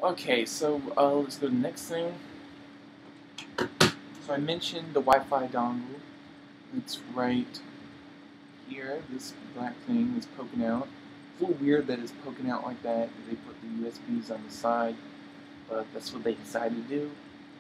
Okay, so let's go to the next thing. So I mentioned the Wi-Fi dongle. It's right here, this black thing is poking out. It's a little weird that it's poking out like that. They put the USBs on the side, but that's what they decided to do.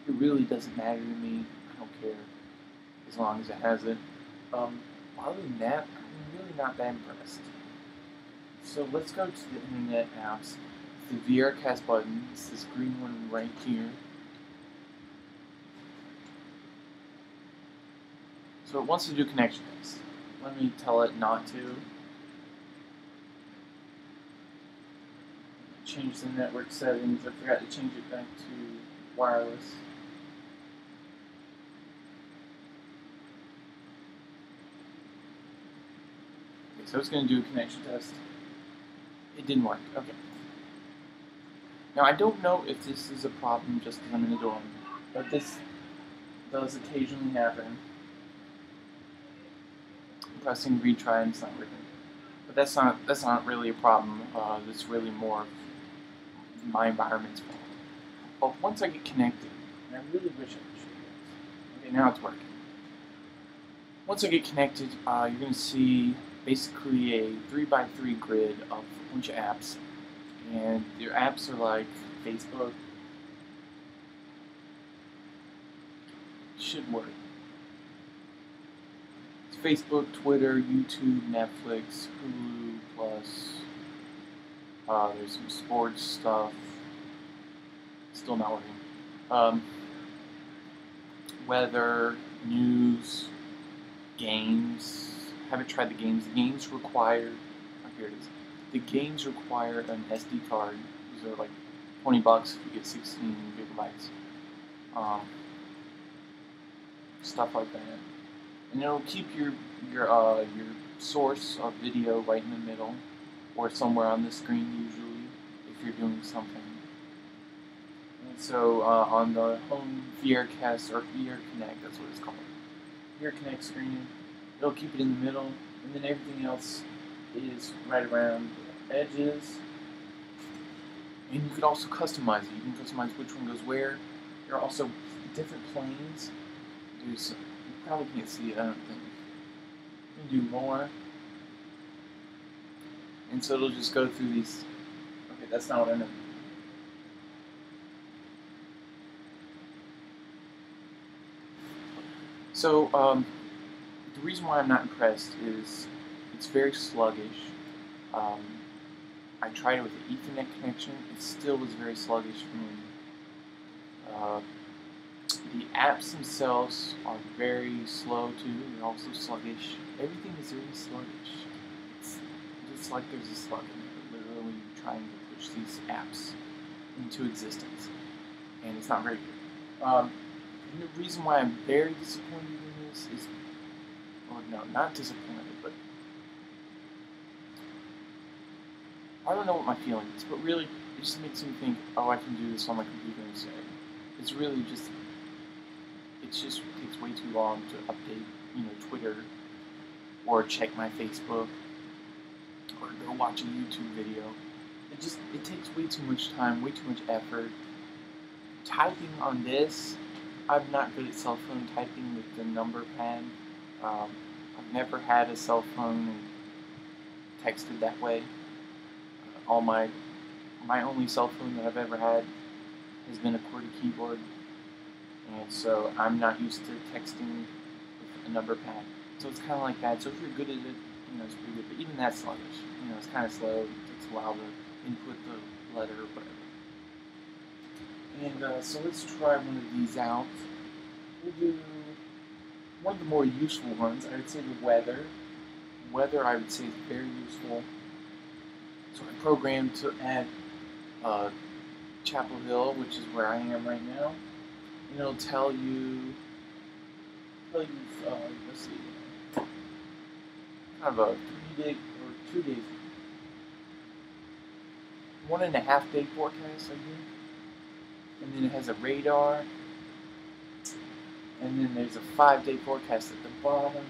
It really doesn't matter to me. I don't care, as long as it has it. Other than that, I'm really not that impressed. So let's go to the internet apps. The VRCast button, it's this green one right here. So it wants to do connection test. Let me tell it not to. Change the network settings. I forgot to change it back to wireless. Okay, so it's going to do a connection test. It didn't work. Okay. Now I don't know if this is a problem just because I'm in the dorm, but this does occasionally happen. I'm pressing retry and it's not working. But that's not really a problem. It's really more my environment's fault. But once I get connected, and I really wish I could show you guys. Okay, now it's working. Once I get connected, you're going to see basically a 3x3 grid of a bunch of apps. And your apps are like Facebook. It should work. It's Facebook, Twitter, YouTube, Netflix, Hulu, Plus. There's some sports stuff. Still not working. Weather, news, games. Haven't tried the games. The games require. Oh, here it is. The games require an SD card. These are like $20 if you get 16 gigabytes. Stuff like that. And it'll keep your source of video right in the middle, or somewhere on the screen usually, if you're doing something. And so on the home VRCast or VR Connect, that's what it's called. VR Connect screen, it'll keep it in the middle, and then everything else is right around the edges. And you could also customize it. You can customize which one goes where. There are also different planes. You probably can't see it, I don't think. You can do more. And so it'll just go through these. Okay, that's not what I meant. So, the reason why I'm not impressed is it's very sluggish. I tried it with the Ethernet connection. It still was very sluggish for me. The apps themselves are very slow too. They're also sluggish. Everything is really sluggish. It's like there's a slug in there, literally trying to push these apps into existence, and it's not very good. And the reason why I'm very disappointed in this is, or no, not disappointed, but I don't know what my feeling is, but really, it just makes me think, oh, I can do this on my computer instead. It's really just, it just takes way too long to update, Twitter, or check my Facebook, or go watch a YouTube video. It takes way too much time, way too much effort. Typing on this, I'm not good at cell phone typing with the number pad. I've never had a cell phone and texted that way. My only cell phone that I've ever had has been a QWERTY keyboard, and so I'm not used to texting with a number pad. So it's kind of like that. So if you're good at it, it's pretty good. But even that's sluggish. It's kind of slow. It takes a while to input the letter or whatever. And so let's try one of these out. We'll do one of the more useful ones. I would say the weather. Weather, I would say, is very useful. So I programmed to add Chapel Hill, which is where I am right now. And it'll tell you, let's see, kind of a 3 day or 2 day, 1.5 day forecast, I think. And then it has a radar. And then there's a 5-day forecast at the bottom.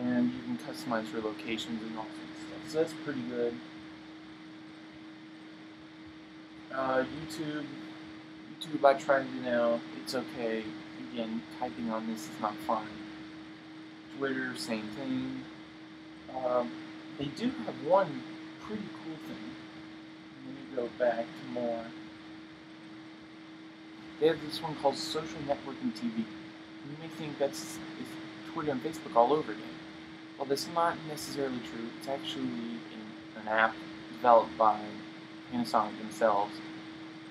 And you can customize your locations and all sorts of stuff. So that's pretty good. YouTube, I tried it now. It's okay. Again, typing on this is not fun. Twitter, same thing. Um, they do have one pretty cool thing. Let me go back to more. They have this one called Social Networking TV. You may think that's Twitter and Facebook all over again. Well, that's not necessarily true. It's actually an app developed by Panasonic themselves.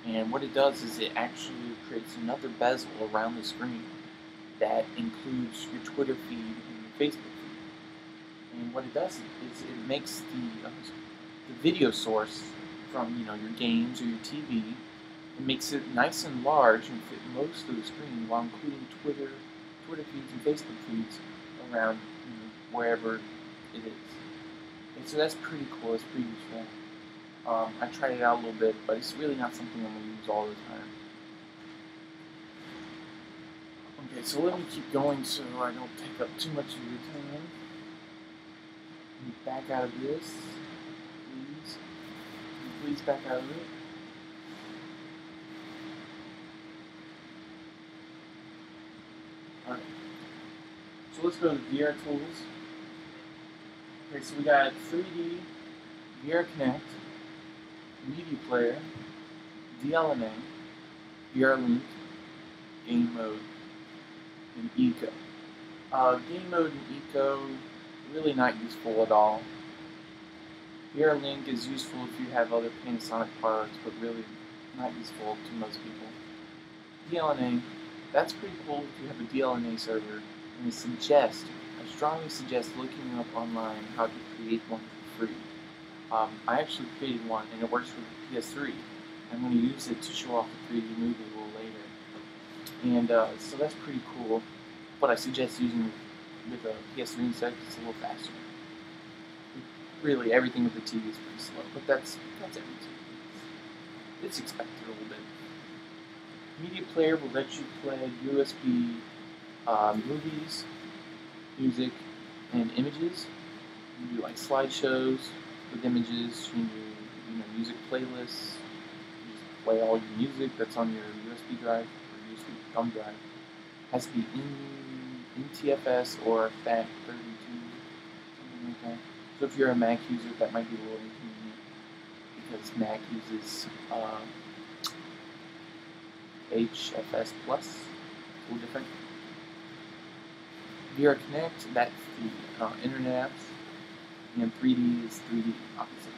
And what it does is it actually creates another bezel around the screen that includes your Twitter feed and your Facebook feed. And what it does is it makes the video source from your games or your TV. It makes it nice and large and fit most of the screen while including Twitter feeds and Facebook feeds around wherever it is. And so that's pretty cool. It's pretty useful. I tried it out a little bit, but it's really not something I'm going to use all the time. Okay, so let me keep going so I don't take up too much of your time. Let me back out of this, please. Please back out of it. Alright, so let's go to VR tools. Okay, so we got 3D, VR Connect, Media Player, DLNA, VR Link, Game Mode, and Eco. Game Mode and Eco, really not useful at all. VR Link is useful if you have other Panasonic products, but really not useful to most people. DLNA, that's pretty cool if you have a DLNA server, and I strongly suggest looking up online how to create one for free. I actually created one, and it works with the PS3. I'm going to use it to show off the 3D movie a little later. And so that's pretty cool, but I suggest using it with a PS3 instead because it's a little faster. Really, everything with the TV is pretty slow, but that's every TV. It's expected a little bit. Media Player will let you play USB movies, music, and images. You can do like slideshows with images. You can do music playlists. You just play all your music that's on your USB drive or USB thumb drive. It has to be in TFS or FAT32, something like that. So if you're a Mac user, that might be a little inconvenient because Mac uses HFS Plus, a little different. VR Connect, that's the internet apps, and 3D is 3D, obviously.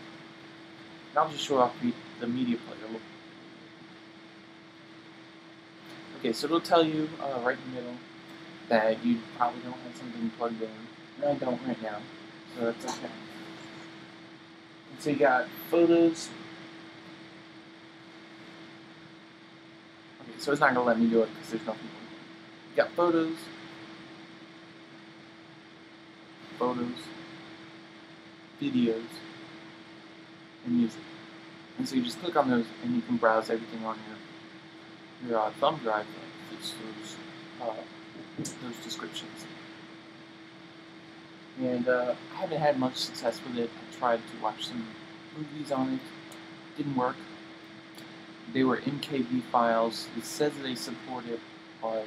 And I'll just show off the media player. Okay, so it'll tell you right in the middle that you probably don't have something plugged in. And I don't right now, so that's okay. And so you got photos. Okay, so it's not going to let me do it because there's nothing. You got photos, videos, and music. And so you just click on those and you can browse everything on your thumb drive that fits those descriptions. And I haven't had much success with it. I tried to watch some movies on it. Didn't work. They were MKV files. It says they support it, but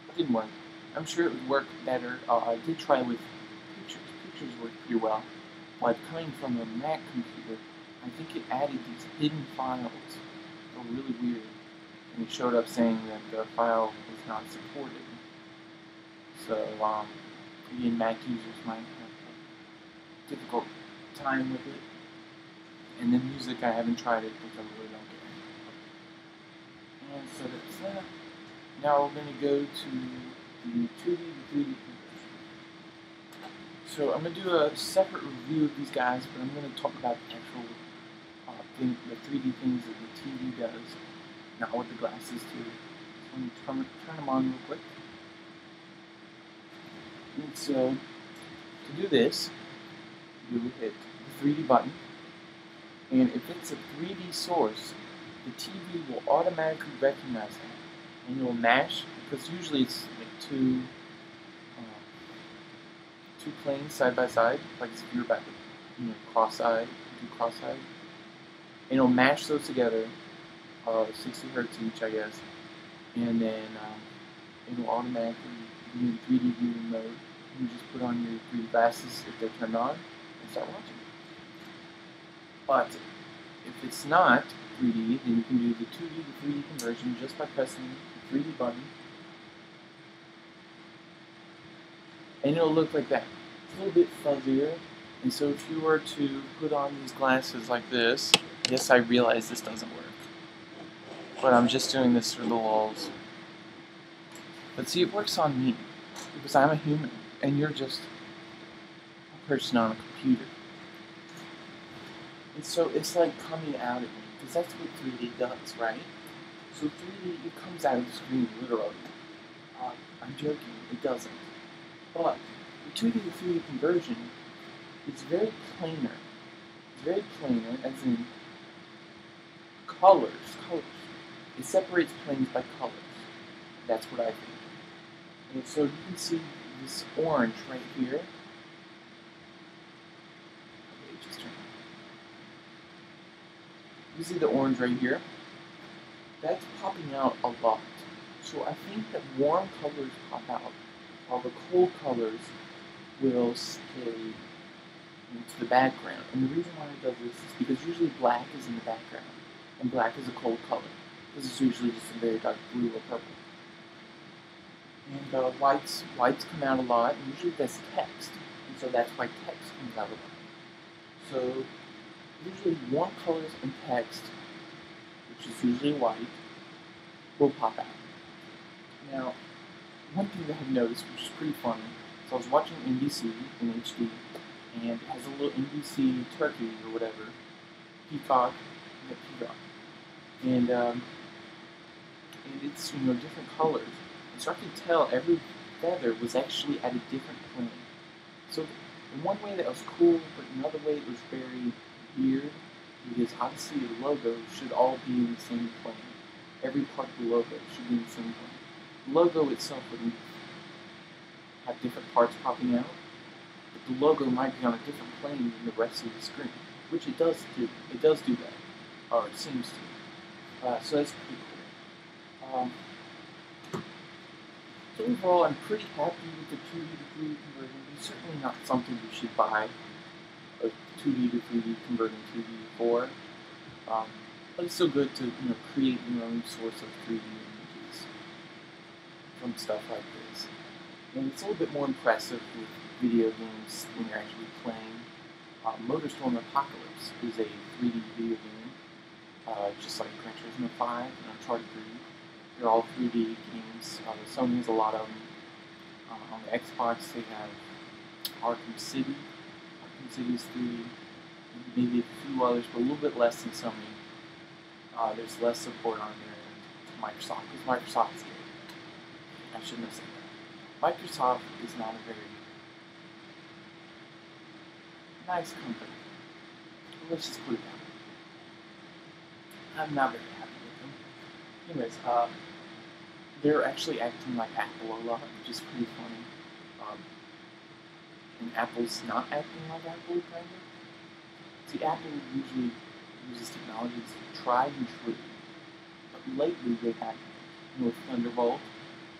it didn't work. I'm sure it would work better. I did try with pictures. Pictures worked pretty well. But coming from a Mac computer, I think it added these hidden files that were really weird. And it showed up saying that the file was not supported. So, again, Mac users might have a difficult time with it. And then music, I haven't tried it because I really don't get it. And so that's that. Now we're going to go to the 2D to 3D conversion. So I'm going to do a separate review of these guys, but I'm going to talk about the actual the 3D things that the TV does, not what the glasses do. So I'm going to turn them on real quick. And so to do this, you hit the 3D button, and if it's a 3D source, the TV will automatically recognize that, and you'll mash, because usually it's like two planes side by side, like if you're about to cross-eyed, do cross-eyed. and it'll mash those together, 60 hertz each, I guess, and then it'll automatically give you 3D viewing mode. You just put on your 3D glasses if they're turned on and start watching. But if it's not 3D, then you can do the 2D to 3D conversion just by pressing the 3D button, and it'll look like that. It's a little bit fuzzier, and so if you were to put on these glasses like this, yes, I realize this doesn't work, but I'm just doing this for the lulz. But see, it works on me, because I'm a human, and you're just a person on a computer. And so it's like coming out at me, because that's what 3D does, right? So 3D, it comes out of the screen, literally. I'm joking, it doesn't. But the 2D to 3D conversion is very planar. It's very planar, as in colors. It separates planes by colors. That's what I think. And so you can see this orange right here. Okay, just turn. You see the orange right here? That's popping out a lot. So I think that warm colors pop out, while the cold colors will stay into the background. And the reason why it does this is because usually black is in the background, and black is a cold color. This is usually just a very dark blue or purple. And whites come out a lot, and usually that's text, and so that's why text comes out a lot. So usually warm colors and text, which is usually white, will pop out. Now, one thing that I've noticed, which is pretty funny, so I was watching NBC in HD, and it has a little NBC turkey or whatever, peacock, and it's different colors. And so I could tell every feather was actually at a different plane. So in one way that was cool, but in another way it was very weird, because obviously the logo should all be in the same plane. Every part of the logo should be in the same plane. The logo itself wouldn't have different parts popping out, but the logo might be on a different plane than the rest of the screen, which it does do. It does do that, or it seems to. So that's pretty cool. So overall, I'm pretty happy with the 2D to 3D conversion. It's certainly not something you should buy a 2D to 3D converting TV for, but it's still good to create your own source of 3D images from stuff like this. And it's a little bit more impressive with video games when you're actually playing. Motorstorm Apocalypse is a 3D video game, just like Gran Turismo 5 and Uncharted 3. They're all 3D games. Sony has a lot of them. On the Xbox, they have Arkham City. Arkham City is 3D. Maybe a few others, but a little bit less than Sony. There's less support on there to Microsoft, because Microsoft is good. I shouldn't have said that. Microsoft is not a very nice company. Let's just put it that way. I'm not very happy with them. Anyways, they're actually acting like Apple a lot, which is pretty funny. And Apple's not acting like Apple, kind of. See, Apple usually uses technology that's tried and true, but lately they have, with Thunderbolt,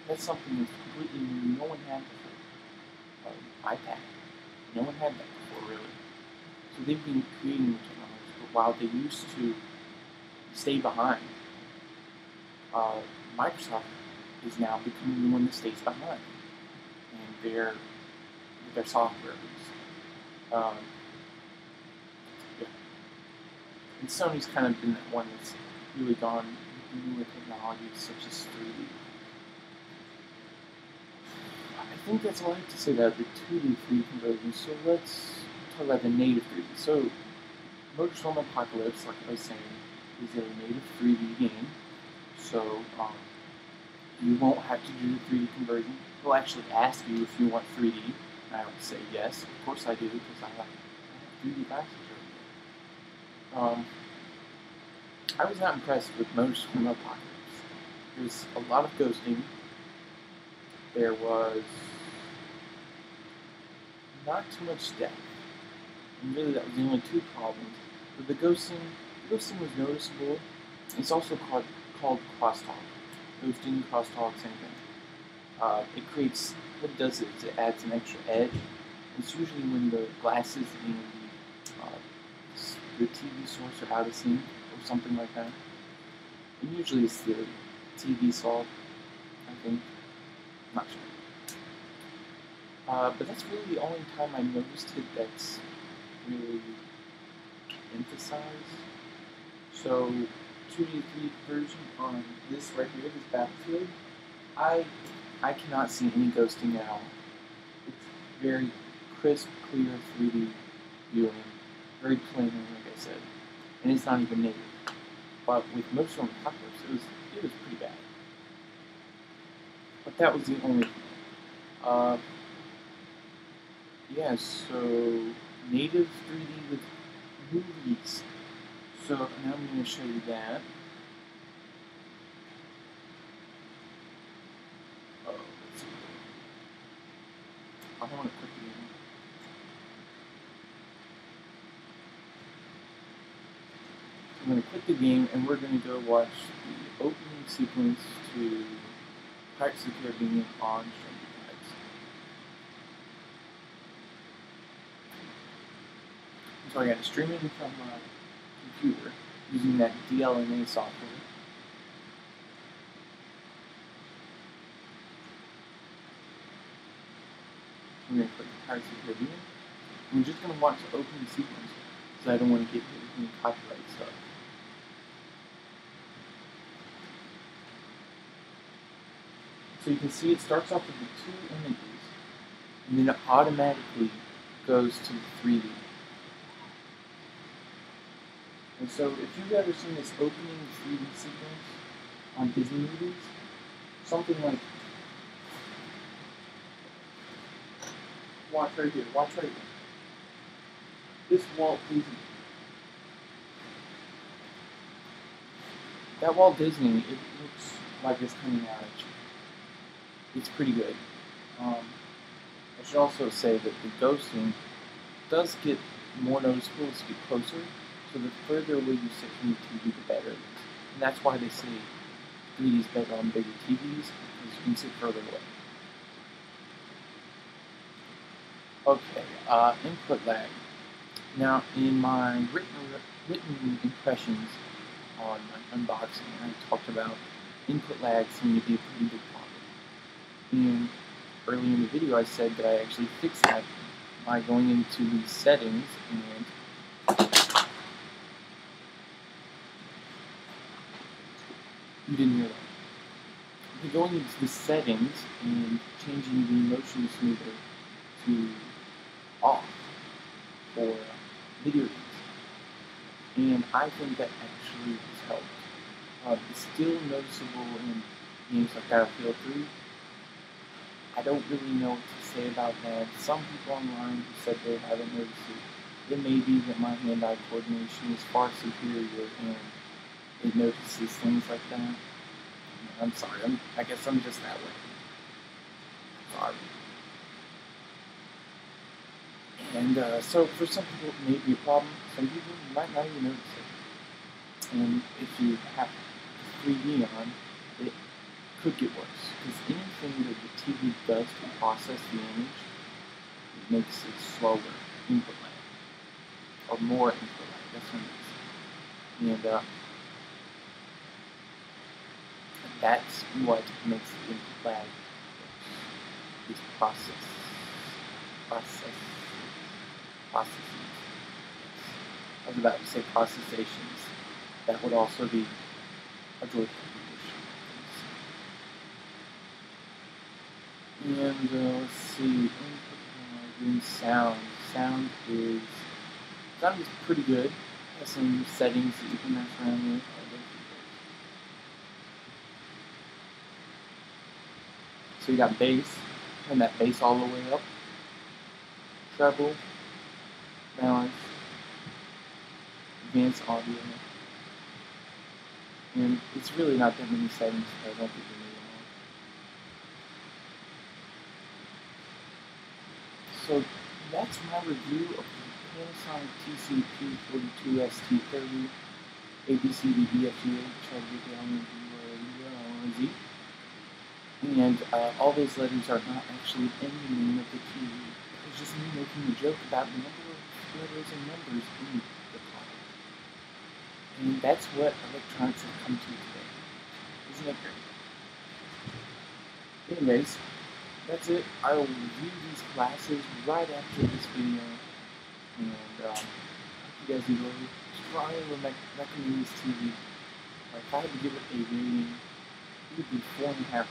that's something that's completely new. No one had before. iPad, no one had that before, really. So they've been creating new technology, but while they used to stay behind, Microsoft is now becoming the one that stays behind, and with their software at least. Yeah. And Sony's kind of been that one that's really gone with newer technologies such as 3D. I think that's all I have to say about the 2D 3D conversion. So let's talk about the native 3D. So Motorstorm Apocalypse, like I was saying, is a native 3D game. So you won't have to do the 3D conversion. He'll actually ask you if you want 3D. And I would say yes, of course I do, because I have 3D glasses right here. I was not impressed with Motorstorm Apocalypse. There's a lot of ghosting. There was not too much depth. And really that was the only two problems. With the ghosting, ghosting was noticeable. It's also called crosstalk. Ghosting, crosstalk, same thing. It creates, what it does is it adds an extra edge. It's usually when the glasses in the TV source are out of sync or something like that. And usually it's the TV salt, I think. I'm not sure. But that's really the only time I noticed it that's really emphasized. So 2D3 version on this right here, this battlefield, I cannot see any ghosting at all. It's very crisp, clear 3D viewing, very plain, like I said, and it's not even native. But with most of the Apocalypse, it was pretty bad. But that was the only thing. Yeah, so native 3D with movies. So now I'm going to show you that. Oh, let's see. I don't want to click it in. I'm going to quit the game and we're going to go watch the opening sequence to Pirates of the Caribbean on Stranger Tides. So I got to stream it from my computer using that DLNA software. I'm going to click Pirates of the Caribbean. I'm just going to watch the opening sequence because I don't want to get hit with any copyright stuff. So you can see it starts off with the two images, and then it automatically goes to the 3D. And so if you've ever seen this opening 3D sequence on Disney movies, something like, watch right here, watch right here. This Walt Disney. That Walt Disney, it looks like it's coming out at you. It's pretty good. I should also say that the ghosting does get more noticeable as you get closer, so the further away you sit from the TV, the better it is. And that's why they say 3D is better on bigger TVs, because you can sit further away. Okay, input lag. Now, in my written impressions on my unboxing, I talked about input lag seeming to be a pretty big problem. And early in the video, I said that I actually fixed that by going into the settings and you didn't hear that. By going into the settings and changing the motion smoother to off for video games. And I think that actually has helped. It's still noticeable in games like Battlefield 3. I don't really know what to say about that. Some people online who said they haven't noticed it. It may be that my hand-eye coordination is far superior and it notices things like that. I'm sorry, I guess I'm just that way. Sorry. And so for some people it may be a problem. Some people might not even notice it. And if you have 3D on, it could get worse. Because anything that the TV does to process the image, it makes it slower input lag. Or more input lag, that's what it is. And that's what makes the input lag worse. Is processes. I was about to say processations. That would also be a joyful condition. And let's see, in sound. Sound is pretty good. Has some settings that you can mess around with. So you got bass, turn that bass all the way up. Treble, balance, advanced audio. And it's really not that many settings, so I don't think you need them all. So that's my review of the Panasonic TC-P42ST30 A, B, C, D, E, F, G, H, I, J, K, L, M, N, P, Z. And all those letters are not actually in the name of the TV. It's just me making a joke about the number of letters and numbers in the product. And that's what electronics have come to today. Isn't that great? Anyways, that's it. I will review these classes right after this video. And I hope you guys enjoy it. Strongly recommend this TV. If I had to give it a rating, it would be 4.5 out of 5.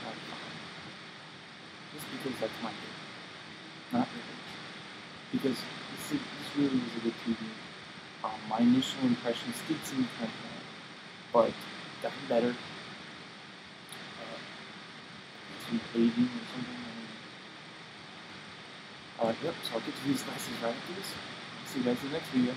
Just because that's my favorite. Not really. Because this really was a good TV. My initial impressions did seem kind of bad, but gotten better. Some aging or something. Yep, so I'll get to these classes right after this. See you guys in the next video.